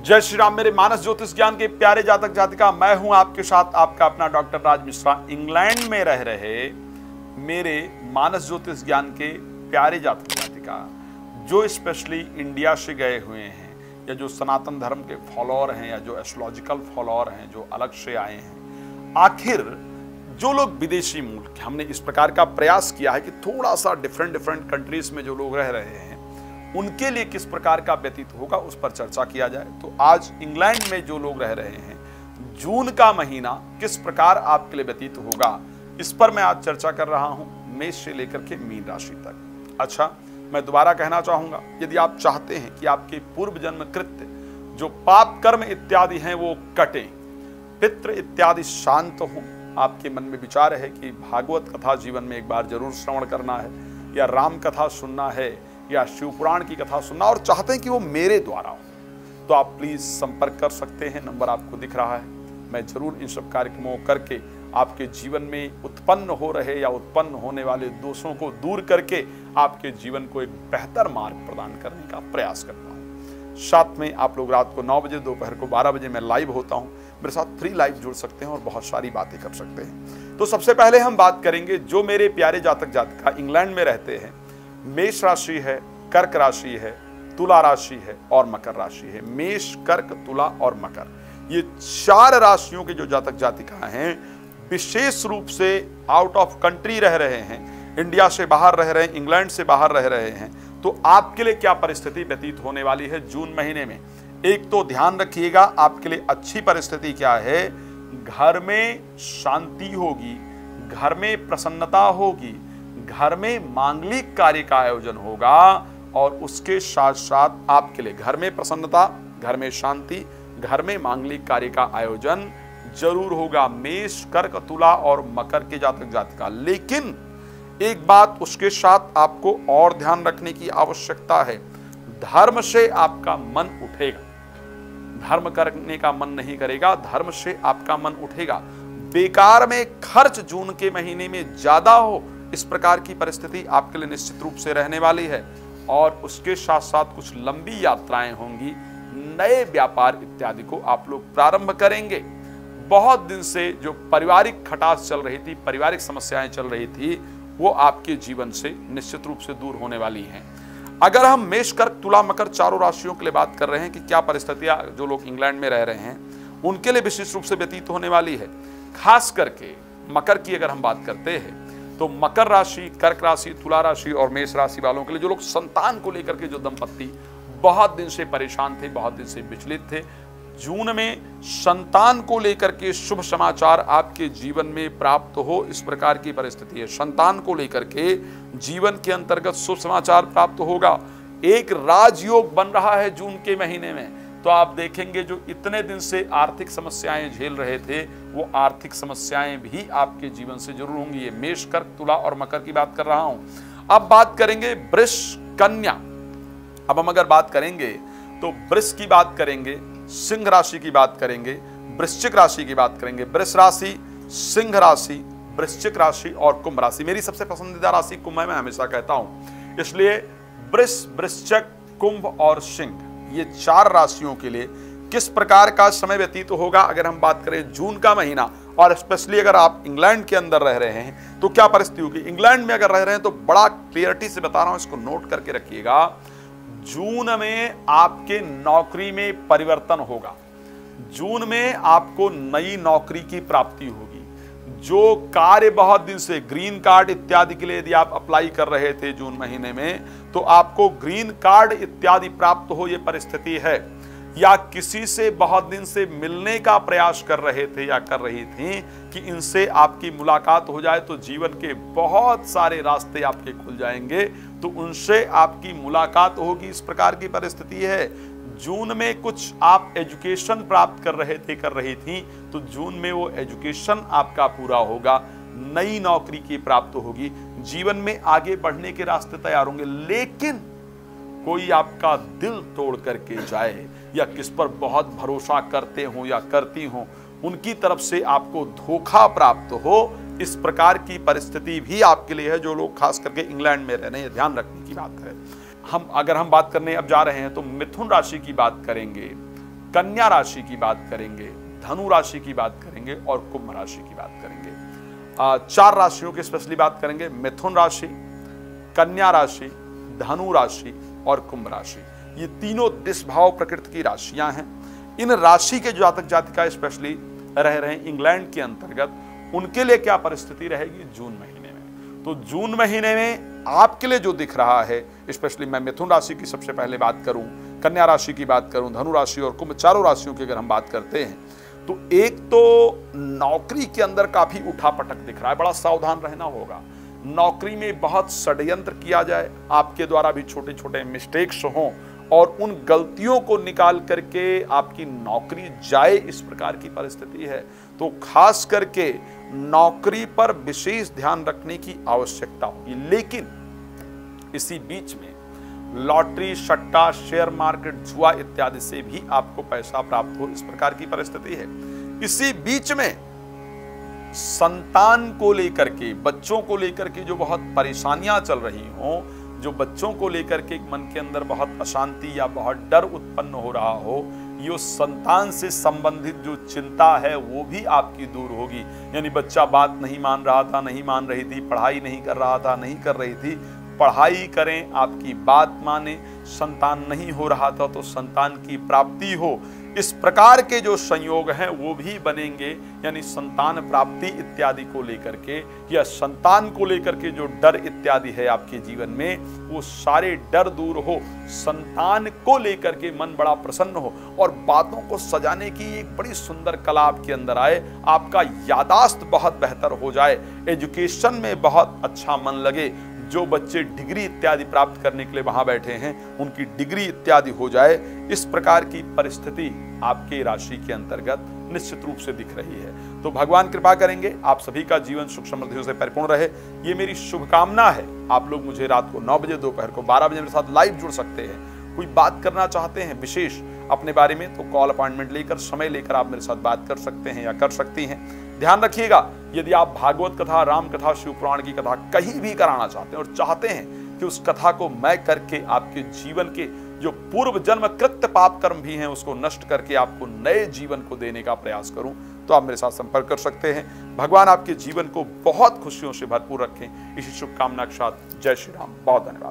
जय श्री राम। मेरे मानस ज्योतिष ज्ञान के प्यारे जातक जातिका, मैं हूं आपके साथ आपका अपना डॉक्टर राज मिश्रा। इंग्लैंड में रह रहे मेरे मानस ज्योतिष ज्ञान के प्यारे जातक जातिका जो स्पेशली इंडिया से गए हुए हैं या जो सनातन धर्म के फॉलोअर हैं या जो एस्ट्रोलॉजिकल फॉलोअर हैं, जो अलग से आए हैं, आखिर जो लोग विदेशी मूल के, हमने इस प्रकार का प्रयास किया है कि थोड़ा सा डिफरेंट कंट्रीज में जो लोग रह रहे हैं उनके लिए किस प्रकार का व्यतीत होगा उस पर चर्चा किया जाए। तो आज इंग्लैंड में जो लोग रह रहे हैं, जून का महीना किस प्रकार आपके लिए व्यतीत होगा, इस पर मैं आज चर्चा कर रहा हूं, मेष से लेकर के मीन राशि तक। अच्छा, मैं दोबारा कहना चाहूंगा, यदि आप चाहते हैं कि आपके पूर्व जन्म कृत्य जो पाप कर्म इत्यादि हैं वो कटे, पितृ इत्यादि शांत हो, आपके मन में विचार है कि भागवत कथा जीवन में एक बार जरूर श्रवण करना है या राम कथा सुनना है या शिवपुराण की कथा सुनना और चाहते हैं कि वो मेरे द्वारा हो, तो आप प्लीज संपर्क कर सकते हैं। नंबर आपको दिख रहा है। मैं जरूर इन सब कार्यक्रमों करके आपके जीवन में उत्पन्न हो रहे या उत्पन्न होने वाले दोषों को दूर करके आपके जीवन को एक बेहतर मार्ग प्रदान करने का प्रयास करता हूं। साथ में आप लोग रात को 9 बजे, दोपहर को 12 बजे मैं लाइव होता हूं। मेरे साथ फ्री लाइव जुड़ सकते हैं और बहुत सारी बातें कर सकते हैं। तो सबसे पहले हम बात करेंगे जो मेरे प्यारे जातक जातिका इंग्लैंड में रहते हैं। मेष राशि है, कर्क राशि है, तुला राशि है और मकर राशि है। मेष, कर्क, तुला और मकर, ये 4 राशियों के जो जातक जातिका हैं, विशेष रूप से आउट ऑफ कंट्री रह रहे हैं, इंडिया से बाहर रह रहे हैं, इंग्लैंड से बाहर रह रहे हैं, तो आपके लिए क्या परिस्थिति व्यतीत होने वाली है जून महीने में। एक तो ध्यान रखिएगा, आपके लिए अच्छी परिस्थिति क्या है, घर में शांति होगी, घर में प्रसन्नता होगी, घर में मांगलिक कार्य का आयोजन होगा और उसके साथ साथ आपके लिए घर में प्रसन्नता, घर में शांति, घर में मांगलिक कार्य का आयोजन जरूर होगा। मेष, कर्क, तुला और मकर के जातक जातिका। लेकिन एक बात उसके साथ आपको और ध्यान रखने की आवश्यकता है, धर्म से आपका मन उठेगा, धर्म करने का मन नहीं करेगा, धर्म से आपका मन उठेगा। बेकार में खर्च जून के महीने में ज्यादा हो, इस प्रकार की परिस्थिति आपके लिए निश्चित रूप से रहने वाली है। और उसके साथ साथ कुछ लंबी यात्राएं होंगी, नए व्यापार इत्यादि को आप लोग प्रारंभ करेंगे। बहुत दिन से जो पारिवारिक खटास चल रही थी, पारिवारिक समस्याएं चल रही थी, वो आपके जीवन से निश्चित रूप से दूर होने वाली हैं। अगर हम मेष, कर्क, तुला, मकर चारों राशियों के लिए बात कर रहे हैं कि क्या परिस्थितियां जो लोग इंग्लैंड में रह रहे हैं उनके लिए विशेष रूप से व्यतीत होने वाली है, खास करके मकर की अगर हम बात करते हैं तो मकर राशि, कर्क राशि, तुला राशि और मेष राशि वालों के लिए, जो लोग संतान को लेकर के, जो दंपत्ति बहुत दिन से परेशान थे, बहुत दिन से विचलित थे, जून में संतान को लेकर के शुभ समाचार आपके जीवन में प्राप्त हो, इस प्रकार की परिस्थिति है। संतान को लेकर के जीवन के अंतर्गत शुभ समाचार प्राप्त होगा। एक राजयोग बन रहा है जून के महीने में, तो आप देखेंगे जो इतने दिन से आर्थिक समस्याएं झेल रहे थे, वो आर्थिक समस्याएं भी आपके जीवन से जरूर होंगी। ये मेष, कर्क, तुला और मकर की बात कर रहा हूं। अब बात करेंगे वृष, कन्या। अब हम अगर बात करेंगे तो वृष की बात करेंगे, सिंह राशि की बात करेंगे, वृश्चिक राशि की बात करेंगे। वृष राशि, सिंह राशि, वृश्चिक राशि और कुंभ राशि। मेरी सबसे पसंदीदा राशि कुंभ है, मैं हमेशा कहता हूं, इसलिए वृष, वृश्चिक, कुंभ और सिंह, ये 4 राशियों के लिए किस प्रकार का समय व्यतीत होगा अगर हम बात करें जून का महीना, और स्पेशली अगर आप इंग्लैंड के अंदर रह रहे हैं तो क्या परिस्थिति होगी। इंग्लैंड में अगर रह रहे हैं तो बड़ा क्लियरिटी से बता रहा हूं, इसको नोट करके रखिएगा। जून में आपके नौकरी में परिवर्तन होगा, जून में आपको नई नौकरी की प्राप्ति होगी। जो कार्य बहुत दिन से, ग्रीन कार्ड इत्यादि के लिए यदि आप अप्लाई कर रहे थे जून महीने में, तो आपको ग्रीन कार्ड इत्यादि प्राप्त हो, ये परिस्थिति है। या किसी से बहुत दिन से मिलने का प्रयास कर रहे थे या कर रही थी कि इनसे आपकी मुलाकात हो जाए तो जीवन के बहुत सारे रास्ते आपके खुल जाएंगे, तो उनसे आपकी मुलाकात होगी, इस प्रकार की परिस्थिति है। जून में कुछ आप एजुकेशन प्राप्त कर रहे थे, कर रही थी, तो जून में वो एजुकेशन आपका पूरा होगा, नई नौकरी की प्राप्त होगी, जीवन में आगे बढ़ने के रास्ते तैयार होंगे। लेकिन कोई आपका दिल तोड़ करके जाए या किस पर बहुत भरोसा करते हो या करती हो, उनकी तरफ से आपको धोखा प्राप्त हो, इस प्रकार की परिस्थिति भी आपके लिए है। जो लोग खास करके इंग्लैंड में रहने, ध्यान रखने की बात है। अगर हम बात करने अब जा रहे हैं तो मिथुन राशि की बात करेंगे। कन्या राशि की बात करेंगे, धनु राशि की बात करेंगे और कुंभ राशि की बात करेंगे। 4 राशियों की स्पेशली बात करेंगे, मिथुन राशि, कन्या राशि, धनु राशि और कुंभ राशि। ये तीनों दिशभाव प्रकृति की राशियां हैं। इन राशि के जातक जातिका स्पेशली रह रहे हैं इंग्लैंड के अंतर्गत, उनके लिए क्या परिस्थिति रहेगी जून महीने में। तो जून महीने में आपके लिए जो दिख रहा है, स्पेशली मैं मिथुन राशि की सबसे पहले बात करूं, कन्या राशि की बात करूं, धनु राशि और कुंभ, चारों राशियों की अगर हम बात करते हैं तो एक तो नौकरी के अंदर काफी उठापटक दिख रहा है, बड़ा सावधान रहना होगा। नौकरी में बहुत षड्यंत्र किया जाए, आपके द्वारा भी छोटे छोटे मिस्टेक्स हों और उन गलतियों को निकाल करके आपकी नौकरी जाए, इस प्रकार की परिस्थिति है। तो खास करके नौकरी पर विशेष ध्यान रखने की आवश्यकता होगी। लेकिन इसी बीच में लॉटरी, सट्टा, शेयर मार्केट, जुआ इत्यादि से भी आपको पैसा प्राप्त हो, इस प्रकार की परिस्थिति है। इसी बीच में संतान को लेकर के, बच्चों को लेकर के जो बहुत परेशानियां चल रही हों, जो बच्चों को लेकर के मन के अंदर बहुत अशांति या बहुत डर उत्पन्न हो रहा हो, ये संतान से संबंधित जो चिंता है वो भी आपकी दूर होगी। यानी बच्चा बात नहीं मान रहा था, नहीं मान रही थी, पढ़ाई नहीं कर रहा था, नहीं कर रही थी, पढ़ाई करें, आपकी बात माने, संतान नहीं हो रहा था तो संतान की प्राप्ति हो, इस प्रकार के जो संयोग हैं वो भी बनेंगे। यानी संतान प्राप्ति इत्यादि को लेकर के या संतान को लेकर के जो डर इत्यादि है आपके जीवन में, वो सारे डर दूर हो, संतान को लेकर के मन बड़ा प्रसन्न हो और बातों को सजाने की एक बड़ी सुंदर कला आपके अंदर आए, आपका यादाश्त बहुत बेहतर हो जाए, एजुकेशन में बहुत अच्छा मन लगे। जो बच्चे डिग्री इत्यादि प्राप्त करने के लिए वहां बैठे हैं, उनकी डिग्री इत्यादि हो जाए, इस प्रकार की परिस्थिति आपके राशि के अंतर्गत निश्चित रूप से दिख रही है। तो भगवान कृपा करेंगे आप सभी का जीवन सुख समृद्धियों से परिपूर्ण रहे, ये मेरी शुभकामना है। आप लोग मुझे रात को 9 बजे, दोपहर को 12 बजे मेरे साथ लाइव जुड़ सकते हैं। कोई बात करना चाहते हैं विशेष अपने बारे में, तो कॉल अपॉइंटमेंट लेकर, समय लेकर आप मेरे साथ बात कर सकते हैं या कर सकती हैं। ध्यान रखिएगा, यदि आप भागवत कथा, राम कथा, शिव पुराण की कथा कहीं भी कराना चाहते हैं और चाहते हैं कि उस कथा को मैं करके आपके जीवन के जो पूर्व जन्म कृत्य पाप कर्म भी हैं उसको नष्ट करके आपको नए जीवन को देने का प्रयास करूं, तो आप मेरे साथ संपर्क कर सकते हैं। भगवान आपके जीवन को बहुत खुशियों से भरपूर रखें, इसी शुभकामना के साथ जय श्री राम। बहुत धन्यवाद।